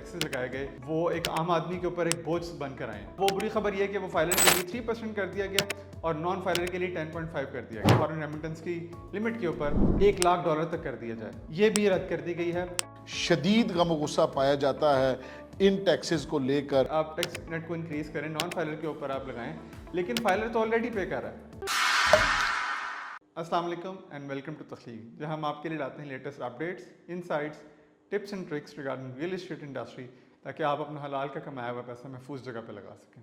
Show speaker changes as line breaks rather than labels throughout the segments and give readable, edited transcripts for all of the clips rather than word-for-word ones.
Taxes लगाए गए वो एक आम आदमी के ऊपर एक बोझ बनकर आए हैं। वो बुरी खबर ये है कि वो फाइलर के लिए 3% कर दिया गया और नॉन फाइलर के लिए 10.5 कर दिया गया। फॉरेन रेमिटेंस की लिमिट के ऊपर $1 लाख तक कर दिया जाए, ये भी रद्द कर दी गई है।
शदीद गम गुस्सा पाया जाता है इन टैक्सेस को लेकर।
आप टैक्स नेट को इंक्रीज करें, नॉन फाइलर के ऊपर आप लगाएं, लेकिन फाइलर तो ऑलरेडी पे कर रहा है। अस्सलाम वालेकुम एंड वेलकम टू तखलीक, जहां हम आपके लिए लाते हैं latest updates, insights, tips and tricks regarding real estate industry, ताकि आप अपना हलाल का कमाया हुआ पैसा महफूज जगह पे लगा सकें।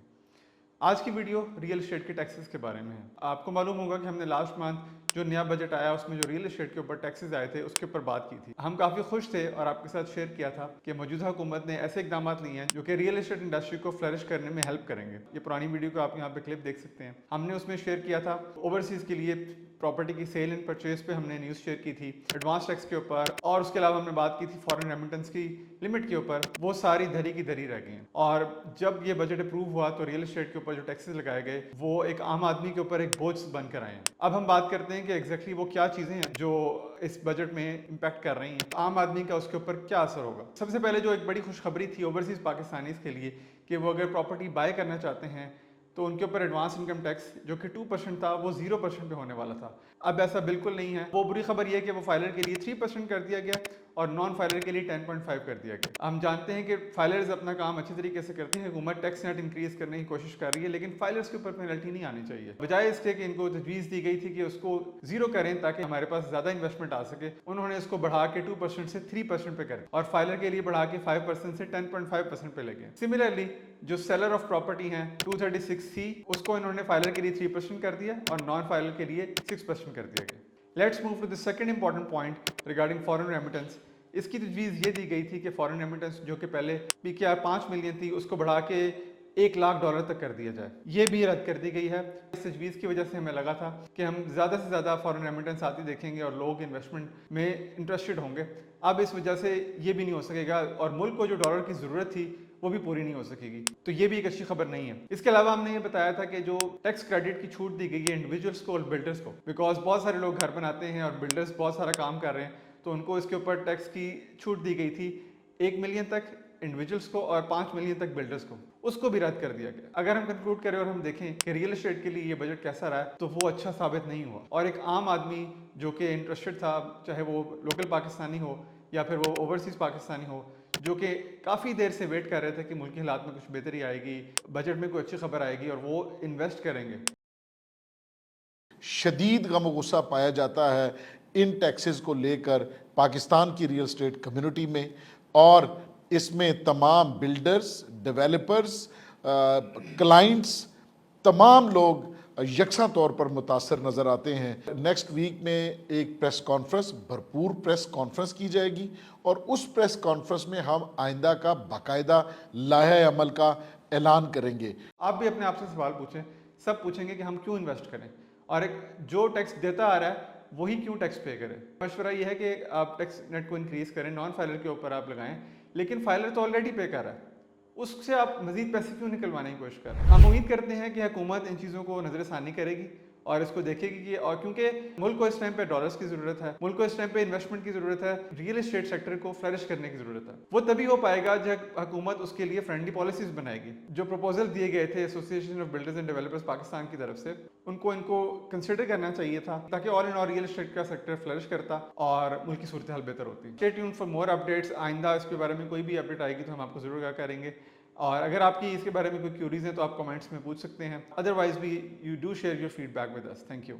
आज की वीडियो रियल एस्टेट के टैक्सेस के बारे में है। आपको मालूम होगा कि हमने लास्ट मंथ जो नया बजट आया उसमें जो रियल एस्टेट के ऊपर टैक्सेस आए थे उसके ऊपर बात की थी। हम काफ़ी खुश थे और आपके साथ शेयर किया था कि मौजूदा हुकूमत ने ऐसे इकदाम लिए हैं जो कि रियल एस्टेट इंडस्ट्री को फ्लरिश करने में हेल्प करेंगे। ये पुरानी वीडियो को आप यहाँ पे क्लिप देख सकते हैं। हमने उसमें शेयर किया था ओवरसीज़ के लिए प्रॉपर्टी की सेल एंड परचेज पे हमने न्यूज़ शेयर की थी, एडवांस टैक्स के ऊपर, और उसके अलावा हमने बात की थी फॉरेन रेमिटेंस की लिमिट के ऊपर। वो सारी धरी की धरी रह गई हैं। और जब ये बजट अप्रूव हुआ तो रियल एस्टेट के ऊपर जो टैक्सेस लगाए गए वो एक आम आदमी के ऊपर एक बोझ बनकर आए हैं। अब हम बात करते हैं कि एग्जैक्टली वो क्या चीज़ें हैं जो इस बजट में इम्पैक्ट कर रही हैं, आम आदमी का उसके ऊपर क्या असर होगा। सबसे पहले जो एक बड़ी खुशखबरी थी ओवरसीज़ पाकिस्तानीज़ के लिए कि वो अगर प्रॉपर्टी बाय करना चाहते हैं तो उनके ऊपर एडवांस इनकम टैक्स जो कि 2% था वो 0% पे होने वाला था। अब ऐसा बिल्कुल नहीं है। वो बुरी खबर ये है कि वो फाइलर के लिए 3% कर दिया गया और नॉन फाइलर के लिए 10.5 कर दिया गया। हम जानते हैं कि फाइलर्स अपना काम अच्छी तरीके से करते हैं। हुकूमत टैक्स नेट इंक्रीज करने की कोशिश कर रही है, लेकिन फाइलर्स के ऊपर पेनल्टी नहीं आनी चाहिए। बजाय इसके कि इनको तजवीज़ दी गई थी कि उसको 0 करें ताकि हमारे पास ज़्यादा इन्वेस्टमेंट आ सके, उन्होंने इसको बढ़ा के 2% से 3% पे कर और फाइलर के लिए बढ़ा के 5% से 10.5% पे लगे। सिमिलरली जो सेलर ऑफ प्रॉपर्टी हैं 236C, उसको इन्होंने फाइलर के लिए 3% कर दिया और नॉन फाइलर के लिए 6% कर दिया गया। Let's move to the second important point regarding foreign remittance. इसकी तजवीज़ ये दी गई थी कि फॉरेन रेमिटेंस जो कि पहले PKR 5 मिलियन थी उसको बढ़ा के $1 लाख तक कर दिया जाए, ये भी रद्द कर दी गई है। इस तजवीज़ की वजह से हमें लगा था कि हम ज़्यादा से ज़्यादा फॉरेन रेमिटेंस आती देखेंगे और लोग इन्वेस्टमेंट में इंटरेस्टेड होंगे। अब इस वजह से ये भी नहीं हो सकेगा और मुल्क को जो डॉलर की ज़रूरत थी वो भी पूरी नहीं हो सकेगी, तो ये भी एक अच्छी खबर नहीं है। इसके अलावा हमने ये बताया था कि जो टैक्स क्रेडिट की छूट दी गई है इंडिविजुअल्स को और बिल्डर्स को, बिकॉज बहुत सारे लोग घर बनाते हैं और बिल्डर्स बहुत सारा काम कर रहे हैं, तो उनको इसके ऊपर टैक्स की छूट दी गई थी 1 मिलियन तक इंडिविजुअल्स को और 5 मिलियन तक बिल्डर्स को, उसको भी रद्द कर दिया गया। अगर हम कंक्लूड करें और हम देखें कि रियल एस्टेट के लिए ये बजट कैसा रहा है, तो वो अच्छा साबित नहीं हुआ और एक आम आदमी जो कि इंटरेस्टेड था, चाहे वो लोकल पाकिस्तानी हो या फिर वो ओवरसीज़ पाकिस्तानी हो, जो कि काफ़ी देर से वेट कर रहे थे कि मुल्क के हालात में कुछ बेहतरी आएगी, बजट में कोई अच्छी खबर आएगी और वो इन्वेस्ट करेंगे।
शदीद गम गुस्सा पाया जाता है इन टैक्सेस को लेकर पाकिस्तान की रियल एस्टेट कम्युनिटी में, और इसमें तमाम बिल्डर्स, डेवलपर्स, क्लाइंट्स, तमाम लोग यकसा तौर पर मुतासर नज़र आते हैं। नेक्स्ट वीक में एक प्रेस कॉन्फ्रेंस, भरपूर प्रेस कॉन्फ्रेंस की जाएगी और उस प्रेस कॉन्फ्रेंस में हम आइंदा का बाकायदा लाहे अमल का ऐलान करेंगे।
आप भी अपने आप से सवाल पूछें, सब पूछेंगे कि हम क्यों इन्वेस्ट करें और एक जो टैक्स देता आ रहा है वही क्यों टैक्स पे करे। मशवरा ये है कि आप टैक्स नेट को इंक्रीज करें, नॉन फाइलर के ऊपर आप लगाएं, लेकिन फाइलर तो ऑलरेडी पे कर रहा है, उससे आप मजीद पैसे क्यों निकलवाने की कोशिश कर रहे हैं। हम उम्मीद करते हैं कि हुकूमत इन चीज़ों को नज़रसानी करेगी और इसको देखेगी कि, और क्योंकि मुल्क को इस टाइम पे डॉलर्स की ज़रूरत है, मुल्क को इस टाइम पे इन्वेस्टमेंट की ज़रूरत है, रियल एस्टेट सेक्टर को फ्लरिश करने की ज़रूरत है। वो तभी हो पाएगा जब हुकूमत उसके लिए फ्रेंडली पॉलिसीज़ बनाएगी। जो प्रपोजल दिए गए थे association of builders and developers Pakistan की तरफ से, इनको कंसिडर करना चाहिए था, ताकि all in all real estate का सेक्टर फ्लरिश करता और मुल्क की सूरत हाल बेहतर होती। Stay tuned for more updates. आइंदा इसके बारे में कोई भी अपडेट आएगी तो हम आपको ज़रूर आगाह करेंगे, और अगर आपकी इसके बारे में कोई क्यूरीज हैं तो आप कमेंट्स में पूछ सकते हैं। अदरवाइज भी you do share your feedback with us. Thank you.